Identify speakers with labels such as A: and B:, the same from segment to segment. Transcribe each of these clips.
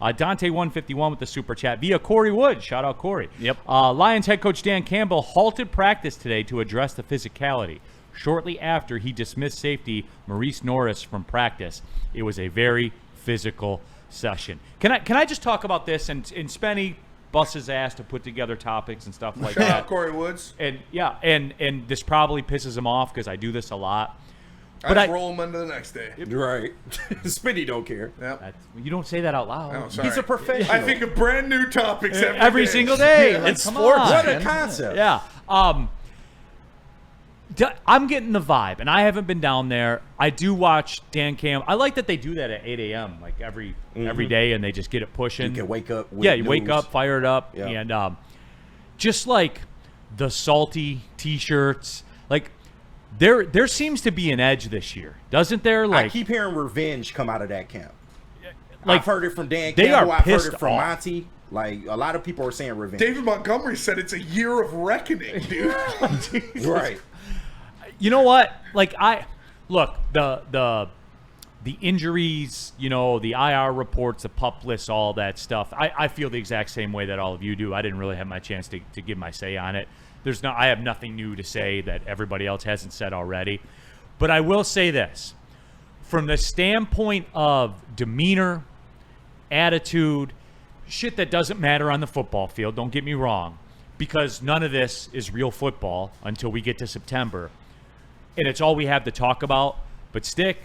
A: Dante 151 with the super chat via Corey Wood. Shout out Corey.
B: Yep.
A: Lions head coach Dan Campbell halted practice today to address the physicality. Shortly after, he dismissed safety Maurice Norris from practice. It was a very physical session. Can I just talk about this? And Spenny busts his ass to put together topics and stuff like that.
C: Shout out Corey Woods.
A: And yeah, and this probably pisses him off because I do this a lot.
C: But I roll him into the next day.
D: Right. Spinny don't care.
C: Yep.
A: You don't say that out loud.
C: Oh, sorry.
D: He's a professional.
C: I think of brand new topics
A: every
C: day.
A: single day.
C: Yeah.
A: Like,
D: It's
A: come
D: sports.
A: on.
D: What a concept.
A: Yeah. I'm getting the vibe, and I haven't been down there. I do watch Dan Campbell. I like that they do that at 8 a.m. like every day, and they just get it pushing.
D: You can wake up with
A: you wake up, fire it up,
D: Yeah.
A: and just like the salty T-shirts, like there seems to be an edge this year, doesn't there? Like
D: I keep hearing revenge come out of that camp.
A: like
D: I've heard it from Dan
A: they
D: Campbell.
A: are
D: I've heard
A: pissed
D: it from
A: off.
D: Monty. Like, a lot of people are saying revenge.
C: David Montgomery said it's a year of reckoning, dude.
D: Right.
A: You know what? Like the injuries, the IR reports, the PUP lists, all that stuff. I feel the exact same way that all of you do. I didn't really have my chance to give my say on it. I have nothing new to say that everybody else hasn't said already. But I will say this. From the standpoint of demeanor, attitude, shit that doesn't matter on the football field, don't get me wrong, because none of this is real football until we get to September. And it's all we have to talk about. But Stick,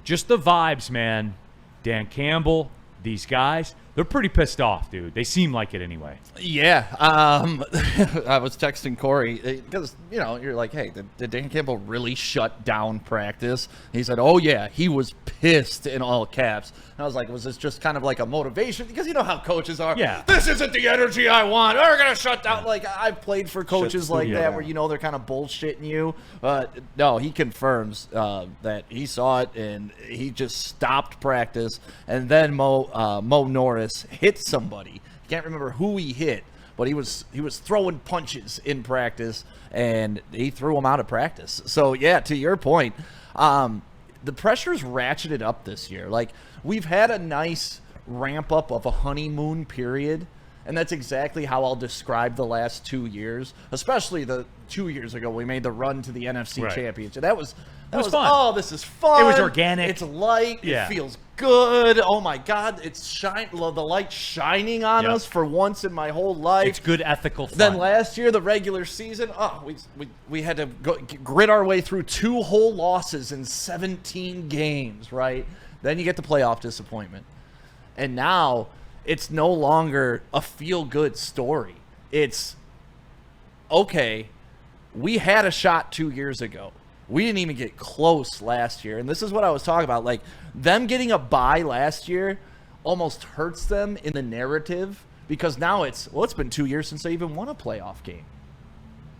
A: just the vibes, man. Dan Campbell, these guys, they're pretty pissed off, dude. They seem like it anyway.
B: Yeah. I was texting Corey because, you're like, hey, did Dan Campbell really shut down practice? He said, oh, yeah, he was pissed in all caps. And I was like, was this just kind of like a motivation? Because you know how coaches are.
A: Yeah.
B: This isn't the energy I want. We're going to shut down. Like, I've played for coaches like that
D: down.
B: where, they're kind of bullshitting you. But no, he confirms that he saw it and he just stopped practice. And then Mo Norris hit somebody. Can't remember who he hit, but he was throwing punches in practice, and he threw him out of practice. So yeah, to your point, the pressure's ratcheted up this year. Like, we've had a nice ramp up of a honeymoon period, and that's exactly how I'll describe the last 2 years, especially the 2 years ago we made the run to the NFC
A: Right.
B: Championship. That was
A: fun.
B: Oh, this is fun.
A: It was organic.
B: It's light.
A: Yeah.
B: It feels good. Oh my God, it's the light shining on
A: Yep.
B: us for once in my whole life.
A: It's good ethical fun.
B: Then last year, the regular season, we had to grit our way through 2 whole losses in 17 games, right? Then you get the playoff disappointment. And now it's no longer a feel-good story. It's, okay, we had a shot 2 years ago. We didn't even get close last year. And this is what I was talking about. Like, them getting a bye last year almost hurts them in the narrative because now it's been 2 years since they even won a playoff game.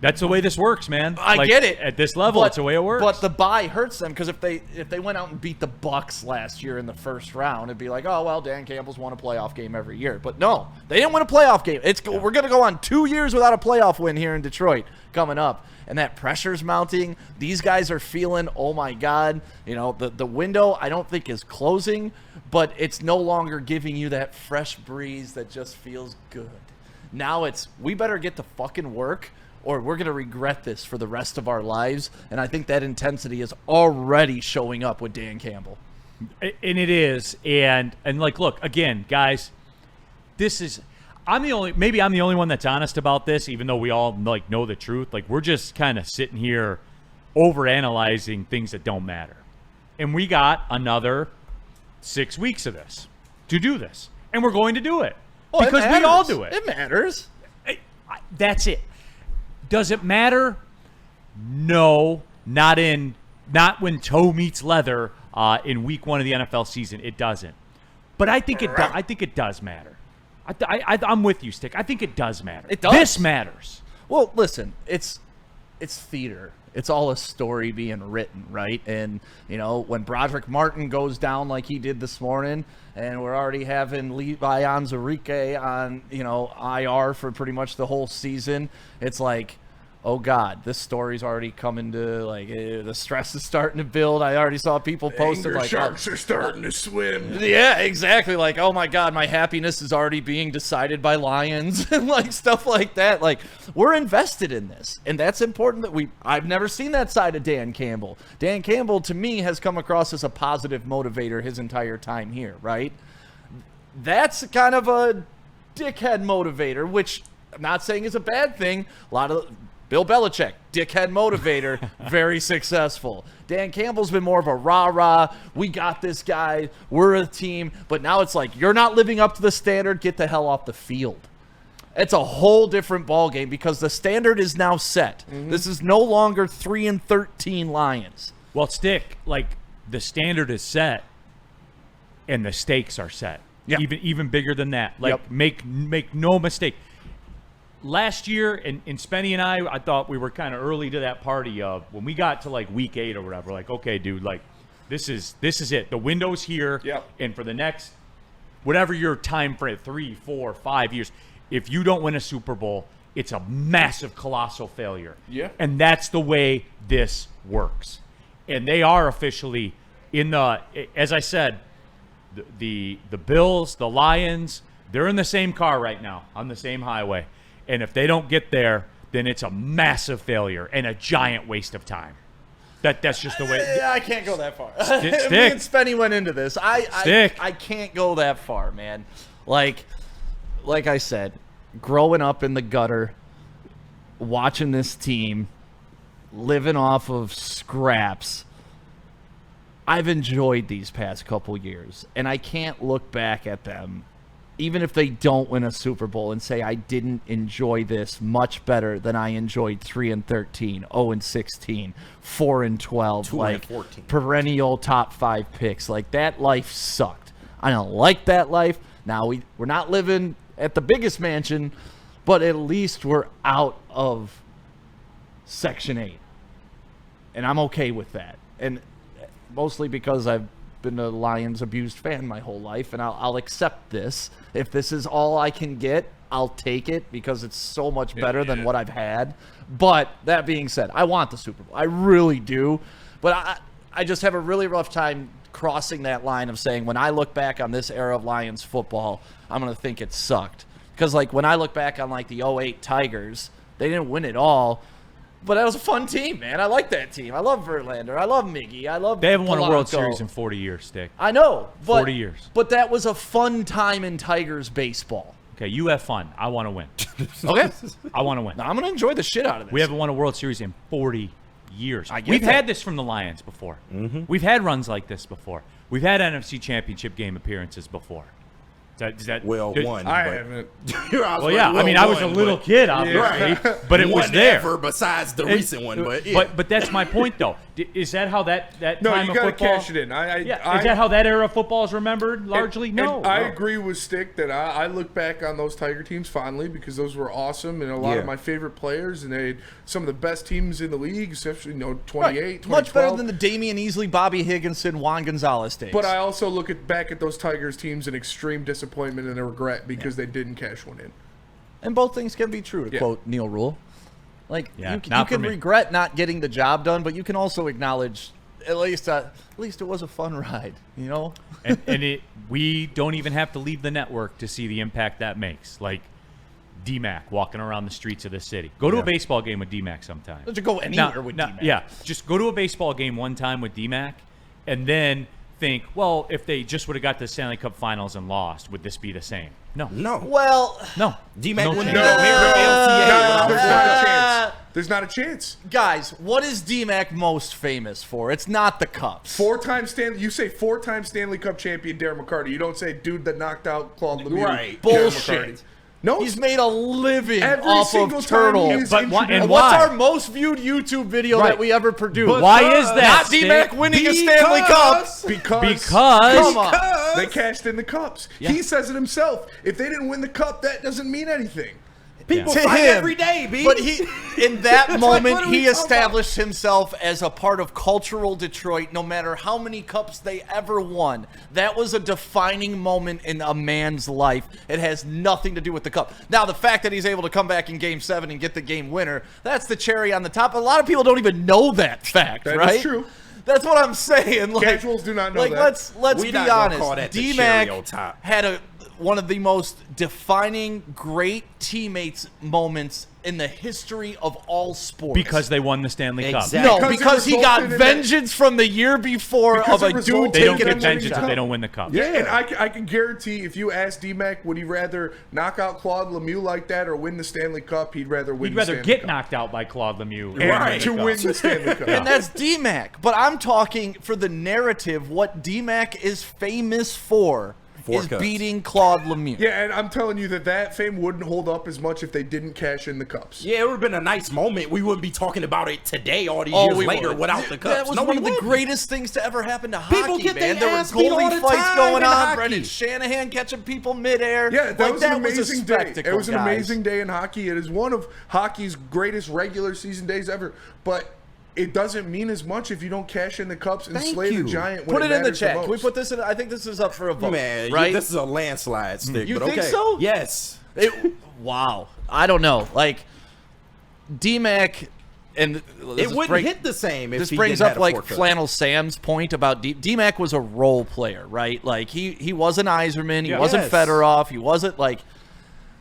A: That's the way this works, man.
B: I get it.
A: At this level, it's the way it works.
B: But the bye hurts them because if they went out and beat the Bucks last year in the first round, it'd be like, oh, well, Dan Campbell's won a playoff game every year. But no, they didn't win a playoff game. We're going to go on 2 years without a playoff win here in Detroit coming up. And that pressure's mounting. These guys are feeling, oh, my God, the window I don't think is closing, but it's no longer giving you that fresh breeze that just feels good. Now it's, we better get to fucking work or we're going to regret this for the rest of our lives. And I think that intensity is already showing up with Dan Campbell.
A: And it is. And like, look, again, guys, I'm the only one that's honest about this, even though we all know the truth. Like, we're just kind of sitting here overanalyzing things that don't matter. And we got another 6 weeks of this to do this. And we're going to do it.
B: Oh,
A: because we all do it.
B: It matters.
A: That's it. Does it matter? No, not when toe meets leather in week 1 of the NFL season. It doesn't. But I think it does matter. I'm with you, Stick. I think it does matter.
B: It does.
A: This matters.
B: Well, listen, it's theater. It's all a story being written, right? And, when Broderick Martin goes down like he did this morning, and we're already having Levi Onwuzurike on, IR for pretty much the whole season, it's like, oh God, this story's already coming to, like, the stress is starting to build. I already saw people posting,
C: Anger
B: like,
C: sharks are starting to swim.
B: yeah, exactly. Like, oh my God, my happiness is already being decided by lions and like stuff like that. Like, we're invested in this, and that's important. I've never seen that side of Dan Campbell. Dan Campbell, to me, has come across as a positive motivator his entire time here, right? That's kind of a dickhead motivator, which I'm not saying is a bad thing. A lot of Bill Belichick, dickhead motivator, very successful. Dan Campbell's been more of a rah-rah, we got this guy, we're a team. But now it's like, you're not living up to the standard, get the hell off the field. It's a whole different ballgame because the standard is now set. This is no longer 3-13 Lions.
A: Well, Stick, like, the standard is set and the stakes are set.
B: Yeah.
A: Even bigger than that. Like, make no mistake. Last year, and Spenny and I thought we were kind of early to that party of when we got to like week 8 or whatever. Like, okay, dude, like this is it. The window's here, and for the next whatever your time frame, 3, 4, 5 years, if you don't win a Super Bowl, it's a massive, colossal failure.
C: Yeah,
A: and that's the way this works. And they are officially in the, as I said, the Bills, the Lions, they're in the same car right now on the same highway. And if they don't get there, then it's a massive failure and a giant waste of time. That's just the way.
B: I can't go that far.
A: Stick.
B: Me and Spenny went into this. I can't go that far, man. Like I said, growing up in the gutter, watching this team, living off of scraps, I've enjoyed these past couple years, and I can't look back at them, even if they don't win a Super Bowl, and say I didn't enjoy this much better than I enjoyed 3-13, 0-16, 4-12, like
D: 2-14.
B: perennial top 5 picks. Like, that life sucked. I don't like that life. Now we're not living at the biggest mansion, but at least we're out of Section 8, and I'm okay with that. And mostly because I've been a Lions abused fan my whole life, and I'll accept this. If this is all I can get, I'll take it because it's so much better than what I've had. But that being said, I want the Super Bowl. I really do. But I just have a really rough time crossing that line of saying when I look back on this era of Lions football, I'm going to think it sucked. Because, like, when I look back on, like, the 08 Tigers, they didn't win it all. But that was a fun team, man. I like that team. I love Verlander. I love Miggy. I love
A: They haven't won a World
B: Polanco.
A: Series in 40 years, Stick.
B: I know. But,
A: 40 years.
B: But that was a fun time in Tigers baseball.
A: Okay, you have fun. I want to win.
B: Okay?
A: I want to win.
B: Now, I'm going to enjoy the shit out of this.
A: We haven't won a World Series in 40 years.
B: I get
A: We've
B: that.
A: had this from the Lions before. We've had runs like this before. We've had NFC Championship game appearances before.
D: One.
C: I
D: but-
C: haven't.
A: Well, yeah. I mean, I was a little kid, obviously, but it was
D: one
A: there.
D: ever besides the recent one, but yeah.
A: But that's my point, though. Is that how that
C: No,
A: time
C: you
A: of
C: got to
A: football?
C: cash it in.
A: Is that how that era of football is remembered largely? No.
C: I agree with Stick that I look back on those Tiger teams fondly because those were awesome and a lot of my favorite players, and they had some of the best teams in the league, especially 28, 2012.
B: Much better than the Damian Easley, Bobby Higginson, Juan Gonzalez days.
C: But I also look back at those Tigers teams in extreme disappointment and a regret because they didn't cash one in.
B: And both things can be true, to quote Neil Rule. Like,
A: Yeah,
B: you
A: not for
B: can
A: me.
B: regret not getting the job done, but you can also acknowledge at least it was a fun ride, you know?
A: and we don't even have to leave the network to see the impact that makes. Like D-Mac walking around the streets of the city. Go to a baseball game with D-Mac sometime.
B: Just go anywhere with D-Mac.
A: Yeah, just go to a baseball game one time with D-Mac, and then think, well, if they just would have got to the Stanley Cup Finals and lost, would this be the same? No.
B: Well,
A: No.
D: D-Mac
A: No
D: wouldn't
A: chance.
D: be the mayor of LTA.
C: There's not a chance. There's not a chance.
B: guys, what is D-Mac most famous for? It's not the Cups.
C: You say four-time Stanley Cup champion Darren McCarty. You don't say dude that knocked out Claude Lemieux.
D: Right.
C: Darren
B: Bullshit.
C: McCarty. No,
B: He's made a living
C: every
B: off
C: single
B: of
C: time
B: Turtle.
C: he is
A: But why-
C: introduced-
A: and
B: What's
A: why?
B: our most viewed YouTube video
A: Right.
B: that we ever produced?
A: Why is that,
B: Not
A: Stick?
B: D-Mac winning a Stanley Cup.
A: Because
B: Come on.
C: They cashed in the cups. He says it himself. If they didn't win the cup, that doesn't mean anything.
D: People
B: To
D: fight
B: him,
D: every day, B.
B: But in that moment,
D: what are we
B: he
D: talking
B: established himself as a part of cultural Detroit. No matter how many cups they ever won, that was a defining moment in a man's life. It has nothing to do with the cup. Now, the fact that he's able to come back in Game 7 and get the game winner, that's the cherry on the top. A lot of people don't even know that fact,
C: That
B: right?
C: is true.
B: That's what I'm saying. Like,
C: Casuals do not know
B: like,
C: that.
B: Let's
D: We
B: be
D: not gonna
B: honest.
D: call that the cherry on
B: D-Mac
D: top.
B: had one of the most defining great teammates moments in the history of all sports.
A: Because they won the Stanley Cup.
D: Exactly.
B: No,
C: Because it
B: because he got
C: resulted in that-
B: vengeance from the year before
C: Because
B: of
C: it
B: a dude
C: resulted
A: They don't
B: taking
A: get
B: a
A: vengeance
B: shot.
A: if they don't win the Cup.
C: Yeah, and I can guarantee if you ask D-Mac, would he rather knock out Claude Lemieux like that or win the Stanley Cup? He'd rather win.
A: He'd
C: the
A: rather
C: Stanley
A: get
C: Cup.
A: knocked out by Claude Lemieux
C: And
D: Right.
C: to win the Stanley Cup.
B: And that's D-Mac. But I'm talking for the narrative, what D-Mac is famous for is
D: cups.
B: beating Claude Lemieux.
C: Yeah, and I'm telling you that fame wouldn't hold up as much if they didn't cash in the cups.
D: Yeah, it would have been a nice moment. We wouldn't be talking about it today, all these
B: Oh,
D: years
B: we
D: later,
B: would.
D: without the cups.
B: That was
D: No,
B: one
D: we
B: of the
D: wouldn't.
B: greatest things to ever happen to
D: People
B: hockey,
D: get
B: man.
D: their
B: There were
D: ass beat all
B: goalie
D: the
B: fights
D: time
B: going
D: in
B: on.
D: hockey.
B: Brendan Shanahan catching people midair.
C: Yeah, that
B: Like,
C: was an
B: a
C: amazing day.
B: spectacle,
C: It was an
B: guys.
C: amazing day in hockey. It is one of hockey's greatest regular season days ever. But it doesn't mean as much if you don't cash in the cups and
D: Thank
C: slay
D: you.
C: the giant. When
B: Put it in the
C: matters
B: chat. Can we
C: most.
B: put this in? I think this is up for a vote.
D: Man,
B: right?
D: this is a landslide stick.
B: You
D: but
B: think
D: okay.
B: so?
D: Yes.
B: Wow. I don't know. Like, D-Mac, and
D: It wouldn't hit the same if
B: This
D: he
B: brings
D: didn't
B: up
D: have a
B: like
D: four cup.
B: Flannel Sam's point about D-Mac was a role player, right? Like he wasn't Yzerman, he wasn't
D: Yes.
B: Fedorov, he wasn't like.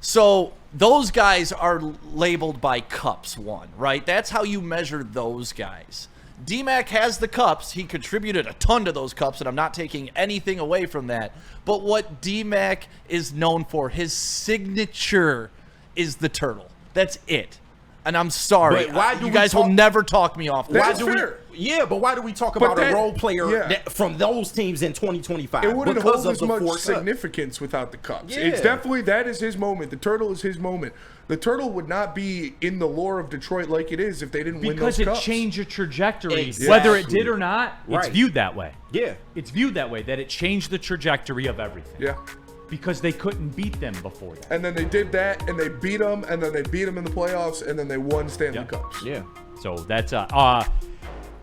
B: So those guys are labeled by cups won, right? That's how you measure those guys. D-Mac has the cups. He contributed a ton to those cups, and I'm not taking anything away from that. But what D-Mac is known for, his signature is the turtle. That's it. And I'm sorry.
D: But why do
B: you
D: we
B: guys will
D: talk-
B: never talk me off that.
D: Why
C: That's
D: do
C: fair.
D: but why do we talk
C: But
D: about
C: that-
D: a role player
C: yeah.
D: from those teams in 2025?
C: It wouldn't
D: because
C: hold
D: of
C: as
D: the
C: much
D: four cups.
C: significance without the cups.
D: Yeah.
C: It's definitely that is his moment. The turtle is his moment. The turtle would not be in the lore of Detroit like it is if they didn't win
A: Because
C: those
A: it
C: cups.
A: changed your trajectory.
D: Exactly.
A: Whether it did or not, it's
D: Right.
A: viewed that way.
D: Yeah.
A: It's viewed that way, that it changed the trajectory of everything.
C: Yeah.
A: Because they couldn't beat them before that.
C: And then they did that, and they beat them, and then they beat them in the playoffs, and then they won Stanley
A: Yeah.
C: Cups.
D: Yeah.
A: So that's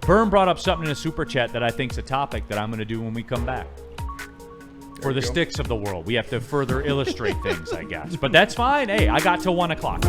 A: Vern brought up something in a super chat that I think is a topic that I'm going to do when we come back. For the
C: you go.
A: sticks of the world, we have to further illustrate things, I guess. But that's fine. Hey, I got till 1 o'clock.